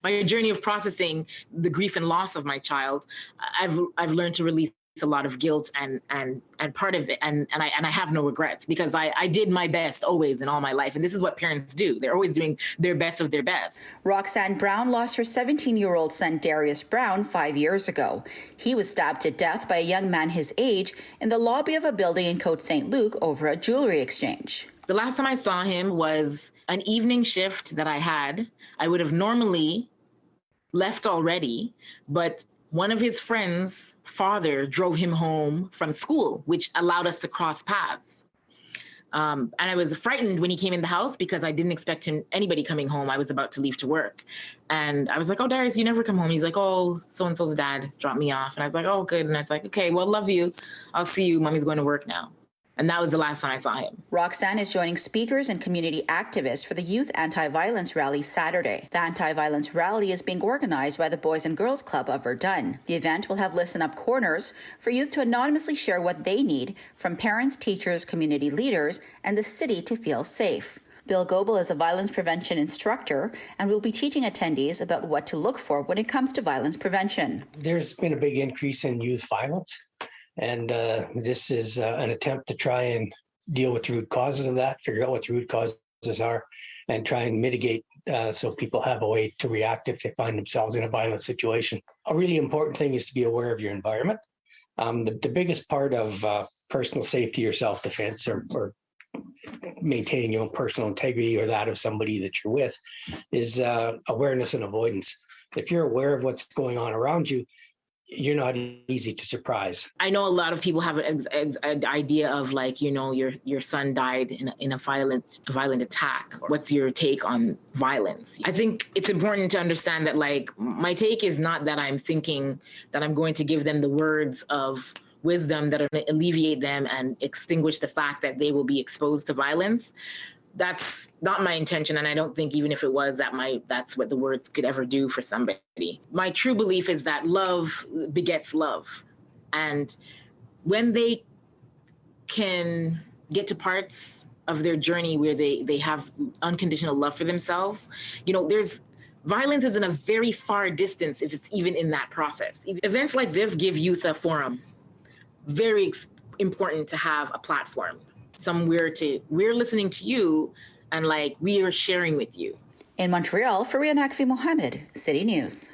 my journey of processing the grief and loss of my child, I've learned to release a lot of guilt and part of it, and I have no regrets, because I did my best always in all my life, and this is what parents do. They're always doing their best of their best. Roxanne Brown lost her 17-year-old son Darius Brown 5 years ago. He was stabbed to death by a young man his age in the lobby of a building in Côte St. Luc over a jewelry exchange. The last time I saw him was an evening shift that I had. I would have normally left already, but one of his friends' father drove him home from school, which allowed us to cross paths. And I was frightened when he came in the house because I didn't expect anybody coming home. I was about to leave to work. And I was like, "Oh, Darius, you never come home." He's like, "Oh, so-and-so's dad dropped me off." And I was like, "Oh, good." And I was like, "Okay, well, love you. I'll see you. Mommy's going to work now." And that was the last time I saw him. Roxanne is joining speakers and community activists for the Youth Anti-Violence Rally Saturday. The anti-violence rally is being organized by the Boys and Girls Club of Verdun. The event will have listen-up corners for youth to anonymously share what they need from parents, teachers, community leaders, and the city to feel safe. Bill Goebel is a violence prevention instructor and will be teaching attendees about what to look for when it comes to violence prevention. There's been a big increase in youth violence. And this is an attempt to try and deal with the root causes of that, figure out what the root causes are, and try and mitigate so people have a way to react if they find themselves in a violent situation. A really important thing is to be aware of your environment. The biggest part of personal safety or self-defense or maintaining your own personal integrity or that of somebody that you're with is awareness and avoidance. If you're aware of what's going on around you, you're not easy to surprise. I know a lot of people have an idea of, like, you know, your son died in a violent attack. What's your take on violence? I think it's important to understand that, like, my take is not that I'm thinking that I'm going to give them the words of wisdom that are going to alleviate them and extinguish the fact that they will be exposed to violence. That's not my intention, and I don't think even if it was, that's what the words could ever do for somebody. My true belief is that love begets love, and when they can get to parts of their journey where they have unconditional love for themselves, you know, violence is in a very far distance if it's even in that process. Events like this give youth a forum. Very important to have a platform. We're listening to you, and, like, we are sharing with you. In Montreal, Fariha Naqvi-Mohamed, City News.